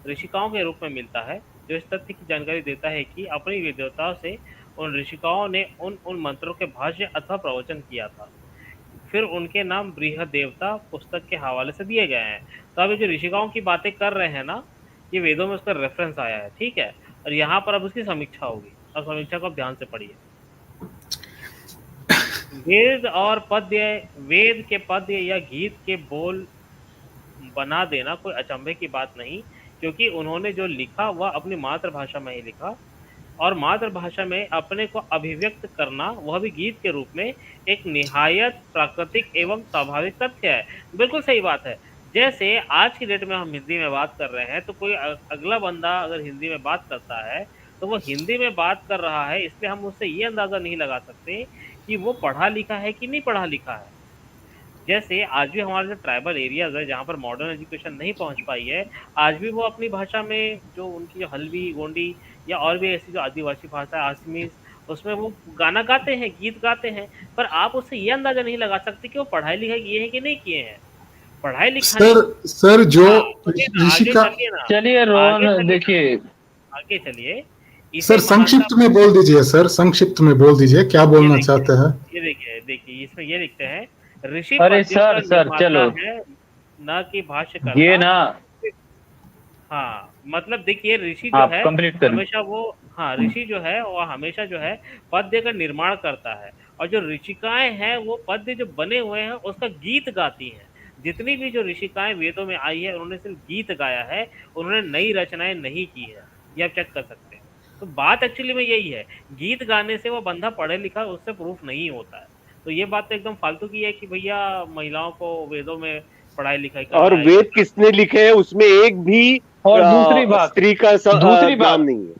ऋषिकाओं के रूप में मिलता है, जो इस तथ्य की जानकारी देता है कि अपनी विद्वता से उन ऋषिकाओं ने उन मंत्रों के भाष्य अथवा प्रवचन किया था। फिर उनके नाम बृहद देवता पुस्तक के हवाले से दिए गए हैं। तो अब ये जो ऋषिकाओं की बातें कर रहे हैं ना, ये वेदों में उसका रेफरेंस आया है, ठीक है। और यहाँ पर अब उसकी समीक्षा होगी। अब समीक्षा को आप ध्यान से पढ़िए। वेद के पद्य या गीत के बोल बना देना कोई अचंभे की बात नहीं, क्योंकि उन्होंने जो लिखा वह अपनी मातृभाषा में ही लिखा, और मातृभाषा में अपने को अभिव्यक्त करना, वह भी गीत के रूप में, एक निहायत प्राकृतिक एवं स्वाभाविक तथ्य है। बिल्कुल सही बात है। जैसे आज की डेट में हम हिंदी में बात कर रहे हैं, तो कोई अगला बंदा अगर हिंदी में बात करता है तो वो हिंदी में बात कर रहा है, इसलिए हम उससे ये अंदाजा नहीं लगा सकते कि वो पढ़ा लिखा है कि नहीं पढ़ा लिखा है। जैसे आज भी हमारे जो ट्राइबल एरियाज है जहाँ पर मॉडर्न एजुकेशन नहीं पहुँच पाई है, आज भी वो अपनी भाषा में, जो उनकी जो हल्बी, गोंडी या और भी ऐसी जो आदिवासी भाषा, आसमीज उसमें वो गाना गाते हैं, गीत गाते हैं, पर आप उससे ये अंदाजा नहीं लगा सकते कि वो पढ़ाई लिखाई किए हैं कि नहीं किए हैं। पढ़ाई लिखाई, सर जो हाँ सुनिए ना, आगे ऋषिका, चलिए ना, चलिए आगे रोहन चलिए, देखिए, आगे चलिए। इसे सर संक्षिप्त में बोल दीजिए, सर संक्षिप्त में बोल दीजिए क्या ये बोलना देखिए, चाहते हैं। ये देखिए, देखिए इसमें ये लिखते हैं, ऋषि अरे पद्यों का सर निर्माता चलो है, न कि ये भाष्यकर्ता। ना, हाँ मतलब देखिए, ऋषि जो आप है कंप्लीट करें। हमेशा वो, हाँ ऋषि जो है वो हमेशा जो है पद्य का निर्माण करता है, और जो ऋषिकाएं हैं वो पद्य जो बने हुए हैं उसका गीत गाती हैं। जितनी भी जो ऋषिकाएं वेदों में आई है उन्होंने सिर्फ गीत गाया है, उन्होंने नई रचनाएं नहीं की है, ये आप चेक कर सकते हैं। तो बात एक्चुअली में यही है, गीत गाने से वो बंदा पढ़े लिखा उससे प्रूफ नहीं होता है। तो ये बात तो एकदम फालतू की है कि भैया महिलाओं को वेदों में पढ़ाई लिखाई और करना है, वेद किसने लिखे हैं उसमें एक भी और दूसरी बात, स्त्री का दूसरी बात नाम नहीं है।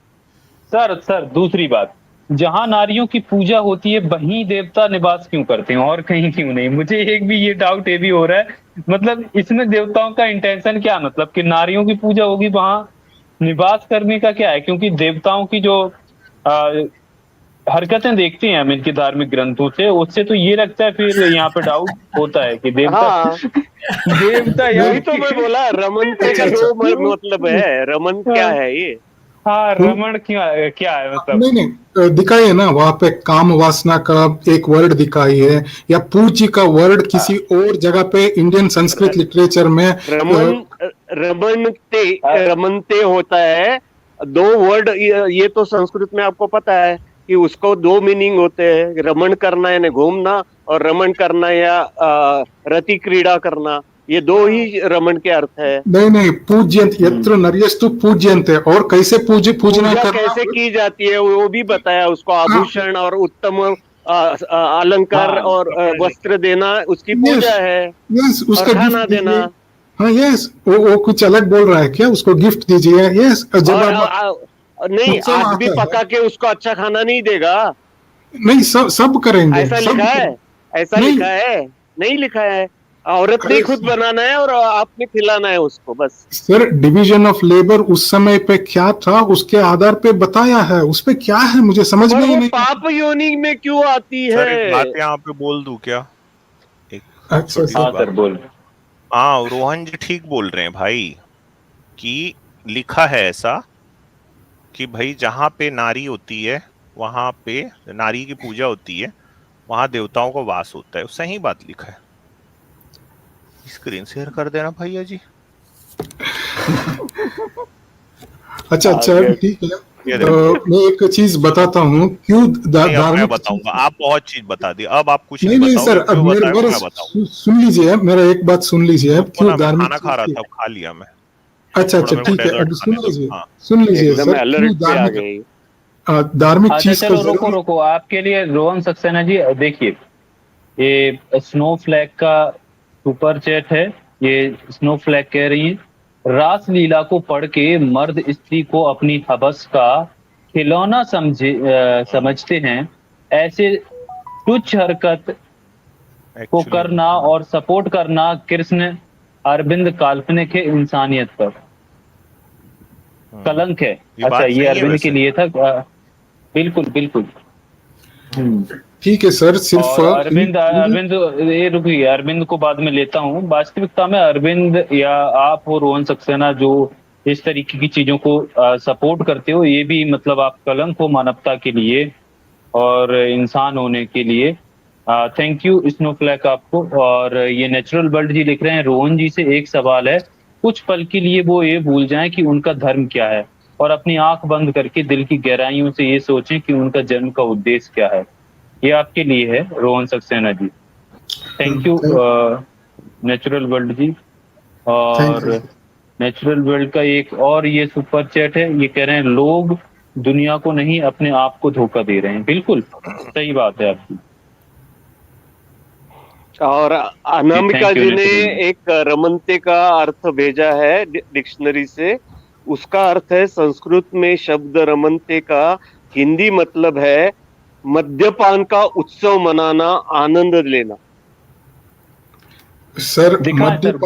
सर दूसरी बात, जहां नारियों की पूजा होती है वहीं देवता निवास क्यों करते हैं और कहीं क्यों नहीं? मुझे एक भी ये डाउट ये भी हो रहा है, मतलब इसमें देवताओं का इंटेंशन क्या, मतलब कि नारियों की पूजा होगी वहां निवास करने का क्या है? क्योंकि देवताओं की जो हरकतें देखते हैं हम इनके धार्मिक ग्रंथों से, उससे तो ये लगता है, फिर यहाँ पे डाउट होता है कि देवता हाँ देवता वही तो मैं बोला, रमनते का जो मतलब है, रमन क्या है ये? हाँ रमण क्या है मतलब? नहीं दिखाइए ना वहां पे काम वासना का एक वर्ड दिखाइए, या पूज्य का वर्ड किसी और जगह पे इंडियन संस्कृत लिटरेचर में रमनते होता है, दो वर्ड, ये तो संस्कृत में आपको पता है कि उसको दो मीनिंग होते हैं, रमण करना यानी घूमना, और रमण करना या रति क्रीड़ा करना, ये दो ही रमण के अर्थ है। नहीं पूज्यंत, यत्र नर्यस्तु पूज्यन्ते, और कैसे पूजना पूजा करना कैसे की जाती है वो भी बताया, उसको आभूषण और उत्तम अलंकार हाँ, और वस्त्र देना उसकी पूजा है, यस और उसका खाना गिफ्ट देना। दीजिए। हाँ यस, वो कुछ अलग बोल रहा है क्या? उसको गिफ्ट दीजिए। यस जब और आप नहीं, उत्सव आज भी आता है, पका के उसको अच्छा खाना नहीं देगा, नहीं सब करेंगे, ऐसा सब लिखा है? ऐसा नहीं। लिखा है? नहीं लिखा है। औरत ने अरे खुद बनाना है और आपने खिलाना है उसको, बस। सर डिवीजन ऑफ लेबर उस समय पे क्या था उसके आधार पे बताया है, उस पे क्या है मुझे समझ में पर ही वो नहीं। पाप योनि में क्यों आती सर एक बात है? यहाँ पे बोल दूं क्या? एक अच्छा छोटी सी हाँ बात। सर बोल। हाँ रोहन जी ठीक बोल रहे हैं भाई, कि लिखा है ऐसा कि भाई जहाँ पे नारी होती है वहां पे नारी की पूजा होती है, वहां देवताओं का वास होता है, सही बात लिखा है। स्क्रीन शेयर कर देना भैया जी। अच्छा ठीक है। ये देखो। मैं एक चीज बताता हूँ क्यों नहीं अब मैं धार्मिक बताऊंगा, आप बहुत चीज बता दी, अब आप कुछ नहीं नहीं नहीं सर, बताओगे, अब जो मेरे बताएगा मेरे मैं बताऊंगा। सुन लीजिए, मेरा एक बात सुन लीजिए, रुको क्यों ना, मैं धार्मिक खाना खा रहा चीज था, की। अब खा लिया मैं। अच्छा थोड़ा मेरे को ठीक है, अब डेजर्ट खाने दो। हाँ सुन लीजिए एकदम सर, अलर्ट क्यों पे आ गई। धार्मिक अच्छा चीज को चलो रुको जरूर। रुको, आपके लिए रोहन सक्सेना जी देखिए, ये स्नो फ्लैग का सुपर चैट है। ये स्नो फ्लैग कह रही है, रास लीला को पढ़ के मर्द स्त्री को अपनी हवस का खिलौना समझते हैं। ऐसे तुच्छ हरकत को एक्चुअली करना और सपोर्ट करना कृष्ण अरविंद काल्पनिक है, इंसानियत पर कलंक है। ये अच्छा बात ये सही है अरविंद के वैसे। लिए था। बिल्कुल बिल्कुल। ठीक है सर, सिर्फ और अरविंद ये रुकिए, अरविंद को बाद में लेता हूँ। वास्तविकता में अरविंद या आप हो रोहन सक्सेना जो इस तरीके की चीजों को सपोर्ट करते हो, ये भी मतलब आप कलंक हो मानवता के लिए और इंसान होने के लिए। थैंक यू स्नोफ्लैक आपको। और ये नेचुरल वर्ल्ड जी लिख रहे हैं, रोहन जी से एक सवाल है, कुछ पल के लिए वो ये भूल जाएं कि उनका धर्म क्या है और अपनी आंख बंद करके दिल की गहराइयों से ये सोचें कि उनका जन्म का उद्देश्य क्या है। ये आपके लिए है Rohan Saxena ji. Thank you natural world जी। और नेचुरल वर्ल्ड का एक और ये सुपर चैट है, ये कह रहे हैं लोग दुनिया को नहीं अपने आप को धोखा दे रहे हैं। बिल्कुल सही बात है आपकी। और अनामिका जी ने एक रमनते का अर्थ भेजा है डिक्शनरी से। उसका अर्थ है, संस्कृत में शब्द रमनते का हिंदी मतलब है मद्यपान का उत्सव मनाना, आनंद लेना। सर दिखा सर,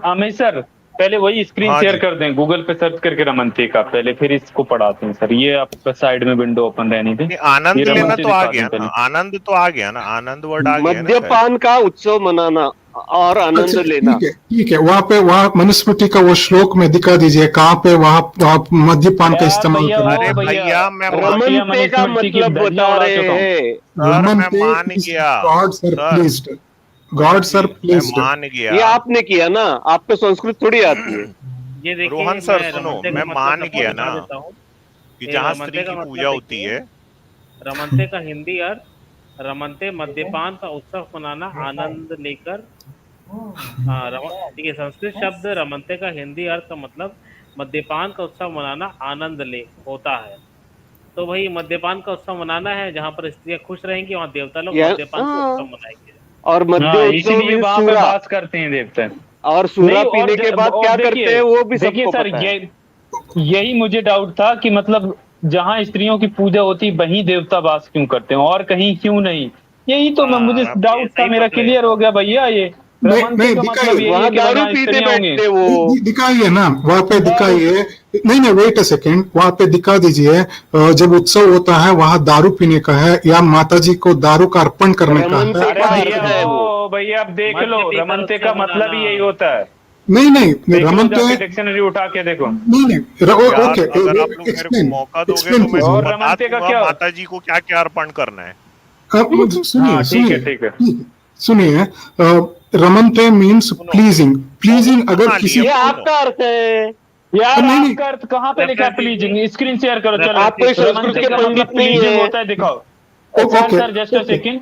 अमित सर पहले वही स्क्रीन हाँ शेयर जी। कर दें, गूगल पे सर्च करके रमनते का, पहले फिर इसको पढ़ाते हैं सर। ये आपका साइड में विंडो ओपन रहनी थी। नहीं, आनंद ये लेना रमनते तो आ दिखा गया दें ना, पहले। आनंद तो आ गया ना, आनंद वर्ड आ गया ना शायद। मद्यपान का उत्सव मनाना और आनंद अच्छा लेना। ठीक है, वहाँ मनुस्मृति का वो श्लोक में दिखा दीजिए कहाँ पे वहाँ मद्यपान का यार इस्तेमाल भैया करना अरे ओ है। भैया मैं भैया रमनते का मनुस्मृति की मतलब धज्जियां बता उड़ा रहे चुका हूँ। हैं। सर मैं मान रमनते is गया God sir sir, pleased, God sir मैं pleased। मान ये गया। आपने किया ना, आपको संस्कृत थोड़ी आती है। ये देखिए, रोहन सर मैं सुनो, रमनते मैं का मान मतलब गया बता ना देता हूँ। कि ये जहाँ रमनते स्त्री का की मतलब पूजा होती देखिए, है। रमनते का हिंदी अर्थ, रमनते मद्यपान का उत्सव मनाना आनंद लेकर। हाँ, देखिए संस्कृत शब्द रमनते का हिंदी अर्थ का मतलब मद्यपान का उत्सव मनाना आनंद ले होता है। तो वही मद्यपान का उत्सव मनाना है, जहाँ पर स्त्रियां खुश रहेंगी वहाँ देवता लोग या मद्यपान का उत्सव मनाएंगे। और मध्य हाँ, उत्सव इसीलिए भी वहां पे सूरा, बात करते हैं देवता। और सूरा नहीं, पीने के बाद और क्या देखिए, करते हैं वो भी देखिए सबको सर, पता है। यही मुझे डाउट था कि मतलब जहाँ स्त्रियों की पूजा होती वहीं देवता वास क्यों करते हैं और कहीं क्यों नहीं। यही तो मुझे हाँ, डाउट था, सही मेरा पकड़े। क्लियर हो गया भैया। ये नहीं रमनते नहीं, का मतलब दिखाइए यही है वहां कि दारू जहाँ पीते स्त्रियां होंगी। बैठते वो। दिखाइए ना वहाँ पे, दारू दिखाइए। नहीं नहीं, वेट अ सेकेंड, वहाँ पे दिखा दीजिए। जब उत्सव होता है वहाँ दारू पीने का है या माता जी को दारू का अर्पण करने का है? रमनते अरे का भैया, अर्थ है वो। ओ भैया, अब देख मद्य लो, पीकर रमनते उत्सव का मतलब मनाना। ही यही होता है। नहीं नहीं, देख लो रमनते जाके डिक्शनरी उठा के देखो। नहीं नहीं, यार ओके, अगर आप लोग मेरे को एक्सप्लेन मौका दोगे एक्सप्लेन तो मैं और कीजिए। बता रमनते का दूंगा क्या? माता जी को क्या क्या अर्पण करना है। आप मुझे सुनिए हाँ, ठीक है, सुनिए ठीक है। सुनिए। रमनते मीन्स सुनो, प्लीजिंग, प्लीजिंग बहुत अगर बना किसी लिया। ये सुनो, आपका अर्थ है। यार नहीं नहीं, आपका अर्थ कहाँ पे लिखा है रेफरेंस प्लीजिंग? दीजिए। स्क्रीन शेयर करो, चलो। आप कोई संस्कृत रमनते के का पंडित मतलब नहीं प्लीजिंग है। होता है, दिखाओ। Sir okay sir just a okay. Second,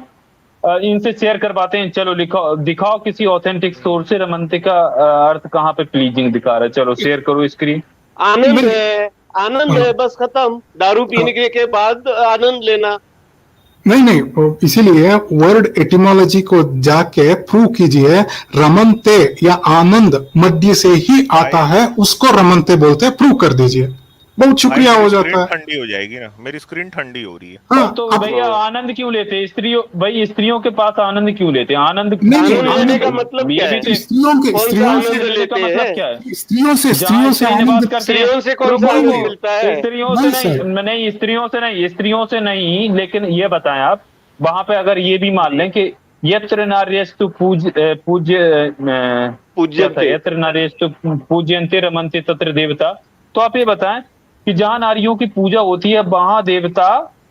इनसे शेयर करवाते हैं। चलो लिखाओ, दिखाओ किसी ऑथेंटिक सोर्स से रमनते का अर्थ कहाँ पे प्लीजिंग दिखा रहा है। चलो शेयर करो स्क्रीन। आनंद नहीं, है, आनंद हाँ, है, बस खत्म। दारू पीने के बाद आनंद लेना। नहीं नहीं, इसीलिए वर्ड एटिमोलॉजी को जाके प्रूव कीजिए। रमनते या आनंद मध्य से ही आता है, उसको रमनते बोलते हैं, प्रूव कर दीजिए। बहुत भाई शुक्रिया मेरी हो स्क्रीन जाता है। ठंडी हो जाएगी ना, मेरी स्क्रीन ठंडी हो रही है। हाँ तो आप भैया आनंद क्यों लेते हैं स्त्रियों? भाई स्त्रियों के पास आनंद क्यों लेते हैं? आनंद नहीं आनंद नहीं, लेने का आनंद मतलब ये क्या भी है? तो स्त्रियों के कौन सा स्त्रियों आनंद से लेने लेते का मतलब हैं? क्या है? स्त्रियों से जहाँ स्त्री निवास आनंद। करते हैं। स्त्रियों से कौन सा रुको आनंद रुको, मिलता है? स्त्रियों से नहीं नहीं, सर, नहीं स्त्रियों से नहीं, लेकिन ये बताएं आप, वहां पे अगर ये भी मान लें कि यत्र नार्यस्तु क्या था, पूज्यते। यत्र नार्यस्तु पूज्यन्ते रमन्ते तत्र देवता। तो आप ये बताएं कि जहाँ नारियों की पूजा होती है वहां देवता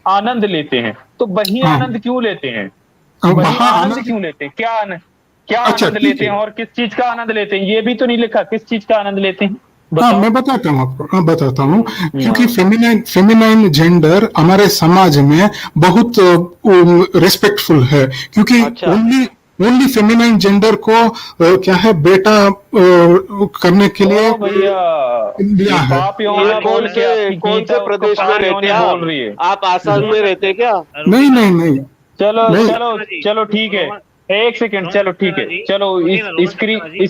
आनंद लेते हैं, तो वही हाँ, आनंद क्यों लेते हैं? वही वहाँ आनंद आनंद। क्यों लेते हैं? क्या अच्छा आनंद ठीक लेते हैं है, और किस चीज का आनंद लेते हैं? ये भी तो नहीं लिखा किस चीज का आनंद लेते हैं, हाँ बताओ। मैं बताता हूँ आपको, हाँ बताता हूँ। क्योंकि हाँ। फेमिनाइन जेंडर हमारे समाज में बहुत रिस्पेक्टफुल है, क्योंकि अच्छा। ओनली ओनली फेमिनाइन जेंडर को क्या है, बेटा करने के लिए ओ भैया, लिया ये है। पाप ये योना बोल के आपकी कौन गीता से उसको प्रदेश में पाप रहते योनि हैं बोल रही है। आप आसाम में रहते हैं क्या? नहीं नहीं नहीं चलो नहीं, चलो चलो ठीक है, एक सेकंड, चलो ठीक है, चलो इस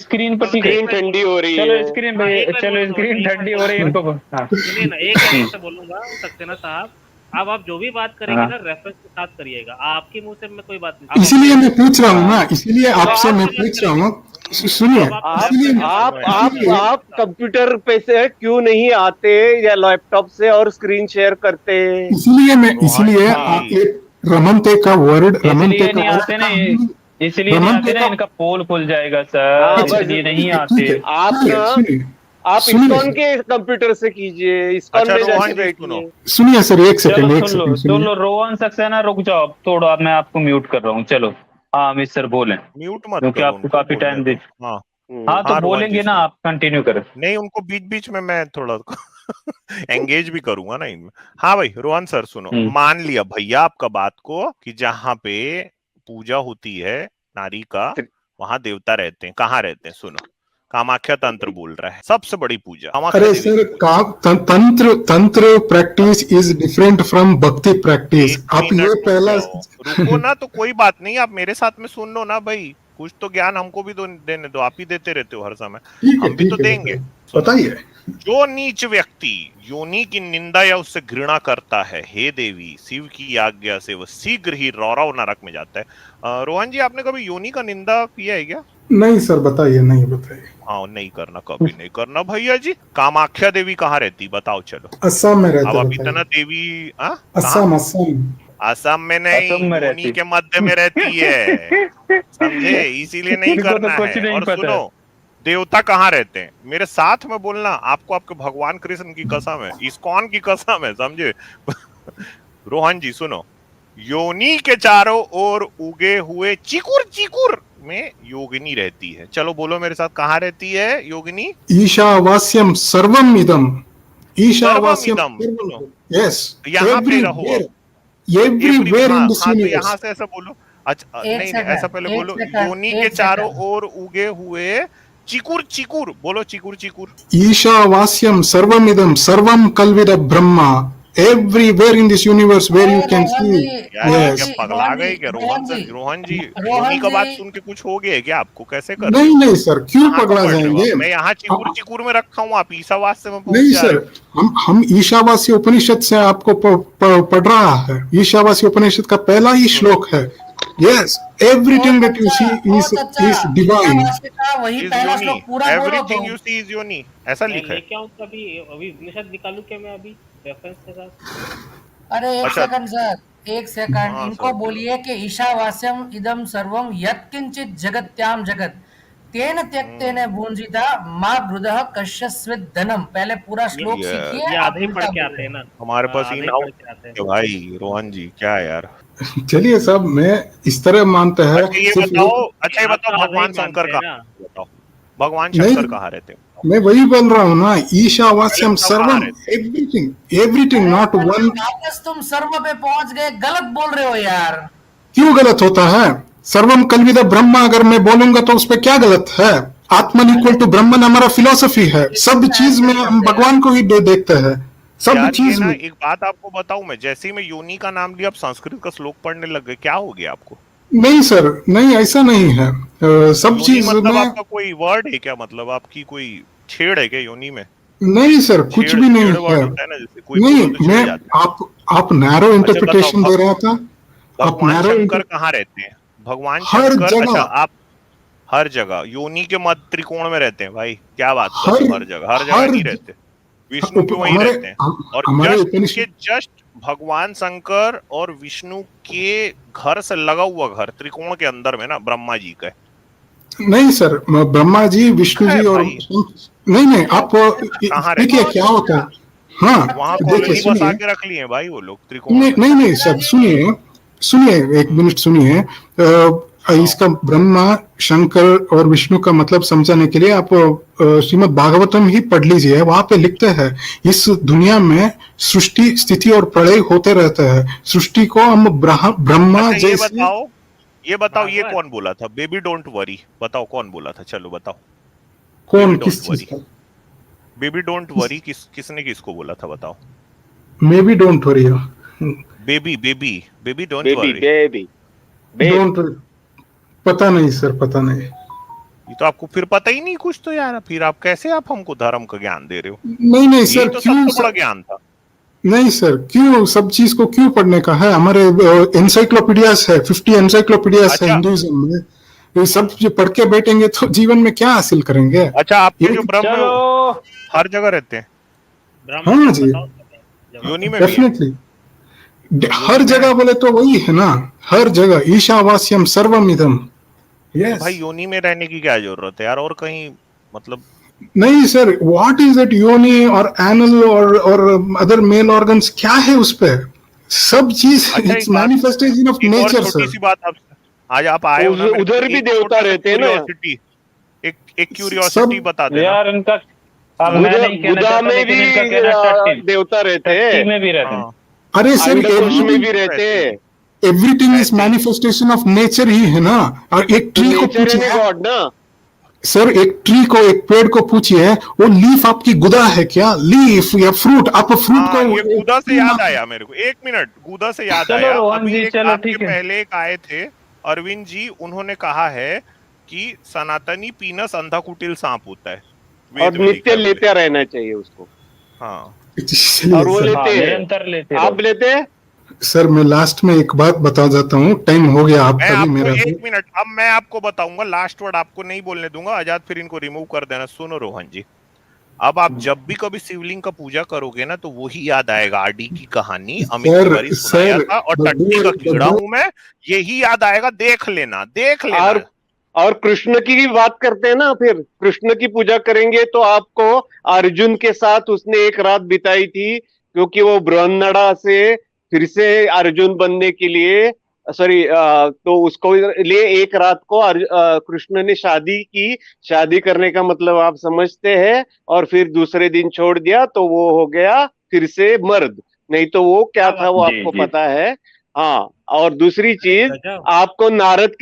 स्क्रीन पर ठीक है। स्क्रीन ठंडी हो रही चलो है। स्क्रीन हाँ, एक पे, बार चलो बोलूंगा, स्क्रीन एक बार ठंडी हो रही है इनको। हाँ। सुनिए ना, एक बार से बोलूंगा सक्सेना साहब, अब आप जो भी बात करेंगे ना रेफरेंस के साथ करिएगा। आपके मुंह से मैं कोई बात नहीं। इसीलिए मैं पूछ रहा हूँ ना, इसीलिए अब आपसे आप मैं से बात पूछ रहा करेंगे। हूँ। सुनिए, अब आप इसीलिए आप कंप्यूटर पे से क्यों नहीं आते या लैपटॉप से और स्क्रीन शेयर करते? रोहन इसीलिए जी, रमनते का वर्ड, रमनते इसलिए का नहीं अर्थ आते ना, का meaning, इसलिए नहीं आते रमनते ना, का। इनका पोल खुल जाएगा हाँ सर, बस, इसलिए नहीं ठीक आते। है, आप ना, सुनिए आप सुनिए इस्कॉन के कंप्यूटर से कीजिए, इस्कॉन अच्छा में जाके रोहन जी सुनो, बैठिए। सुनिए सर, एक चलो सेकंड, एक सुन लो सेकंड सुन सुनिए। लो, रोहन सक्सेना रुक जाओ अब थोड़ा, मैं आपको म्यूट कर रहा हूँ। चलो हाँ अमित सर बोलें, म्यूट मत क्योंकि करो आपको उनको, काफी बोलने टाइम दे। दो। हाँ हाँ तो हाँ रोहन जी बोलेंगे ना सुनो, आप, कंटिन्यू करें। नहीं उनको बीच बीच में मैं थोड़ा एंगेज भी करूंगा ना इनमें। हाँ भाई रोहन सर सुनो, मान लिया भैया आपका बात को कि जहाँ पे पूजा होती है नारी का, वहां देवता रहते हैं। कहाँ रहते हैं? सुनो, कामाख्या तंत्र बोल रहा है, सबसे बड़ी पूजा कामाख्या अरे देवी सर, की पूजा। तंत्र तंत्र प्रैक्टिस इज डिफरेंट फ्रॉम भक्ति प्रैक्टिस। एक आप मिनट ये रुक पहला जाओ, रुको ना, तो कोई बात नहीं, आप मेरे साथ में सुन लो ना भाई, कुछ तो ज्ञान हमको भी देने दो, आप ही देते रहते हो हर समय, हम भी तो ठीक है, देंगे। सुनो, बताइए। जो नीच व्यक्ति योनि की निंदा या उससे घृणा करता है, हे देवी, शिव की आज्ञा से वह शीघ्र ही रौरव नरक में जाता है। रोहन जी आपने कभी योनि का निंदा किया है क्या? नहीं सर, बताइए, नहीं बताइए। हाँ नहीं करना, कभी नहीं करना भैया जी। कामाख्या देवी कहाँ रहती बताओ चलो। असम में अब रहते, आप बताइए। इतना देवी कहाँ? असम, असम। असम में नहीं, असम में योनि रहती। के मध्य में रहती है, समझे? इसीलिए नहीं इनको तो करना कुछ है। नहीं और पता है। सुनो, देवता कहाँ रहते हैं मेरे साथ में बोलना, आपको आपके भगवान कृष्ण की कसम है, इस्कॉन की कसम है, समझे? रोहन जी सुनो, योनि के चारों ओर उगे हुए चिकुर चिकुर में योगिनी रहती है। चलो बोलो मेरे साथ, कहाँ रहती है योगिनी? ईशावास्यम सर्वम इदम। सर्वम ईशावास्यम इदम, सर्वम। सुनो यस। यहाँ पे रहो एवरीवेयर, अब। एवरीवेयर इन हाँ दिस हाँ, तो यहाँ यूनिवर्स। से ऐसा बोलो। अच्छा एक नहीं नहीं, ऐसा सेकंड, पहले एक बोलो, योनि सेकंड, के एक चारों सेकंड। ओर उगे हुए चिकुर चिकुर, बोलो चिकुर चिकुर। ईशावास्यम सर्वम इदम सर्वम कल्विद Brahma. Everywhere in this universe where you अरे can रोहन see. जी, यार ये रोहन क्या Yes. जी, पगला रोहन गए जी, क्या रोहन रोहन सर? जी, रोहन जी, योनि रोहन का बात जी। सुन के कुछ हो गया है क्या आपको? कैसे कर रहे नहीं हो? नहीं सर, क्यों कहाँ का पगला पढ़ रहे हो आप? जाएंगे? मैं यहाँ चिकुर हम- चिकुर में रखा हूँ, आप ईसावास्य में पहुंच नहीं जा सर, रहे हो। हम ईशावासी उपनिषद से आपको पढ़ रहा है। ईशावासी उपनिषद का पहला ही सुनो, श्लोक है। Yes, oh everything that you सच्चा, सी ओ इज सच्चा, इज डिवाइन। ईशावास्य का वही इज पहला योनि, श्लोक पूरा बोलो तो। एवरीथिंग यू सी इज योनि, ऐसा मैं लिखा है। लेके आऊँ तो अभी अभी उपनिषद निकालू क्या मैं अभी रेफरेंस के साथ? अरे एक अच्छा सेकंड सर, एक सेकंड, हाँ इनको सर बोलो। बोलिए कि ईशावास्यम इदम सर्वम यत्किंचित जगत्याम जगत तेन त्यक्तेन भूंजिता माँ हृदय कश्यस्विद धनम। पहले पूरा श्लोक ये सीखिए, ये आप आधे ही पढ़ उल्टा के बोल आते रहे हैं हैं। ना। हमारे पास आधे इन ही पढ़ आउट के आते हैं। है भाई। रोहन जी क्या यार। चलिए साहब, मैं इस तरह मानता है, अच्छा ये सिर्फ बताओ, एक। अच्छा ये आप तो बताओ, आधे ही भगवान शंकर मानते हैं कहाँ ना। बताओ, भगवान नहीं, शंकर कहाँ रहते हैं? मैं वही बोल रहा हूँ ना, पहले ईशावास्यम बताओ कहाँ सर्वम, रहते हैं? एवरीथिंग, एवरीथिंग, अरे नॉट सर, वन। वापस तुम सर्व पे पहुंच गए, गलत बोल रहे हो यार। क्यों गलत होता है? सर्वम कल्विद ब्रह्मा अगर मैं बोलूंगा तो उस पर क्या गलत है? आत्मन इक्वल टू ब्रह्मन हमारा फिलोसफी है। सब चीज में ऐसे हम कैसे यार? भगवान को ही देखते हैं, सब यार ये चीज ना में। एक बात आपको बताऊं, मैं जैसे ही मैं योनि का नाम लिया, आप संस्कृत का श्लोक पढ़ने लग गए, क्या हो गया आपको? नहीं सर, नहीं, ऐसा नहीं है। सब योनि चीज मतलब में। आपका कोई वर्ड है क्या? मतलब आपकी कोई छेड़ है क्या योनि में? नहीं सर, कुछ छेड़ भी नहीं छेड़ है। वर्ड होता है ना, जैसे कोई नहीं, बोलो तो मैं छिड़ जाता है। आप नैरो अच्छा बताओ, इंटरप्रिटेशन दे रहा था। आप भगवान नैरो शंकर कहाँ रहते हैं? भगवान हर शंकर, अच्छा जगह, आप हर जगह योनि के मध्य त्रिकोण में रहते हैं भाई? क्या बात कर हर रहे हो? हर जगह हर नहीं रहते। विष्णु भी वहीं हमारे रहते हैं। और हमारे जस्ट इनके उपनिषद। जस्ट भगवान शंकर और विष्णु के घर से लगा हुआ घर त्रिकोण के अंदर में ना ब्रह्मा जी का है। नहीं सर, ब्रह्मा जी, विष्णु है जी और भाई, नहीं नहीं, आप कहाँ रहते देखिए हैं? क्या होता है। हाँ, वहां देखिए कॉलोनी बसा सुनिए। के रख लिए हैं भाई वो लोग त्रिकोण नहीं में। नहीं नहीं सर, सुनिए, सुनिए, एक मिनट सुनिए। सुनाओ। इसका ब्रह्मा, शंकर और विष्णु का मतलब समझाने के लिए आप श्रीमद् भागवतम ही पढ़ लीजिए। वहां पे लिखते हैं, इस दुनिया में सृष्टि, स्थिति और प्रलय होते रहते हैं। सृष्टि को हम ब्रह्मा अच्छा जैसे। ये बताओ ये भागवत। कौन बोला था बेबी डोंट वरी? बताओ कौन बोला था, चलो बताओ। कौन, बेबी किस डोंट चीज वरी, का? बेबी डोंट वरी किसने किसको बोला था बताओ? May be don't worry. Baby baby baby don't baby worry. Baby baby don't, पता नहीं सर, पता नहीं। ये तो आपको फिर पता ही नहीं कुछ, तो यार फिर आप कैसे आप हमको धर्म का ज्ञान दे रहे हो? नहीं नहीं यही सर, तो क्यों सबसे बड़ा सर? ज्ञान था। नहीं सर, क्यों सब चीज को क्यों पढ़ने का है? हमारे एनसाइक्लोपीडियास है, 50 एनसाइक्लोपीडियास है अच्छा हिंदुइज्म में। ये सब जो पढ़ के बैठेंगे तो जीवन में क्या हासिल करेंगे? अच्छा, आपके जो एक, ब्रह्म है वो चलो हर जगह रहते हैं? ब्रह्म हाँ क्या जी, बताओ जवाब। योनि में भी है? डेफिनेटली। योनि हर में जगह है? बोले तो वही है ना, हर जगह ईशावास्यम सर्वमिदम। तो भाई यस। योनि में रहने की क्या जरूरत है यार? और कहीं मतलब नहीं सर, व्हाट इज इट? योनि और एनल और अदर मेल ऑर्गन्स क्या है उस पे? सब चीज अच्छा इट्स मैनिफेस्टेशन ऑफ एक और नेचर छोटी सर। सी बात आपसे, आज आप आए हो ना, मेरे को उधर भी एक देवता छोटा सा रहते हैं ना। क्यूरियोसिटी, एक क्यूरियोसिटी सब बता देना। यार इनका, अब मैं गुदा नहीं कहना गुदा चाहता में लेकिन भी इनका कहना टट्टी देवता रहते टट्टी हैं, में भी रहते हैं। हाँ अरे सर, अंडकोश में एवरीथिंग, भी रहते हैं। एवरीथिंग इज ऐसे ही। मैनिफेस्टेशन ऑफ नेचर ही है ना। और एक तो ट्री को नेचर एंड पूछिए गॉड ना। सर, एक ट्री को, एक पेड़ को पूछिए, वो लीफ आपकी गुदा है क्या? लीफ या फ्रूट, आप फ्रूट को हाँ ये एक गूदा से ट्री याद मानते हैं। आया मेरे को, एक मिनट, गूदा से याद चलो आया रोहन अभी। जी, एक चलो आपके ठीक है। पहले एक आए थे अरविंद जी, उन्होंने कहा है कि सनातनी पीनस अंधा कुटिल सांप होता है, और वेद में लिखा नित्य है बोले। लेते रहना चाहिए उसको। हाँ चलिए और वो सर, लेते हाँ, हैं। निरंतर लेते रहो। आप लेते हैं? सर मैं लास्ट में एक बात बता जाता हूँ, टाइम हो गया मैं आपका भी आपको मेरा भी। 1 मिनट, अब मैं आपको बताऊंगा, लास्ट वर्ड आपको नहीं बोलने दूंगा आजाद, फिर इनको रिमूव कर देना। सुनो रोहन जी, अब आप जब भी कभी शिवलिंग का पूजा करोगे ना, तो वही याद आएगा आरडी की कहानी, अमित सर तिवारी सुनाया सर था, और बब्बू टट्टी का और कीड़ा बब्बू, हूं मैं, यही याद आएगा। देख लेना, देख लेना। और कृष्ण की बात करते हैं ना, फिर कृष्ण की पूजा करेंगे तो आपको अर्जुन के साथ उसने एक रात बिताई थी, क्योंकि वो बृहन्नड़ा से फिर से अर्जुन बनने के लिए, सॉरी, तो उसको लिए एक रात को कृष्ण ने शादी की। शादी करने का मतलब आप समझते हैं। और फिर दूसरे दिन छोड़ दिया तो वो हो गया फिर से मर्द। नहीं तो वो क्या था वो जी आपको जी पता है। हाँ, और दूसरी चीज, गजब। आपको नारद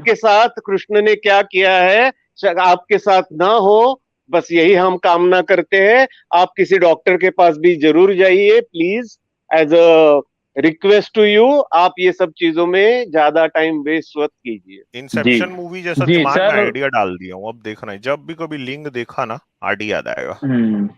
के साथ कृष्ण ने क्या किया है, आपके साथ ना हो, बस यही हम कामना करते हैं। आप किसी डॉक्टर के पास भी जरूर जाइए please, as a request to you. आप ये सब चीजों में ज्यादा टाइम वेस्ट मत कीजिए। जी इंसेप्शन मूवी जैसा जी दिमाग में सर। आइडिया डाल दिया हूँ, अब देखना है जब भी कभी लिंग देखा ना, आरडी याद आएगा। हम्म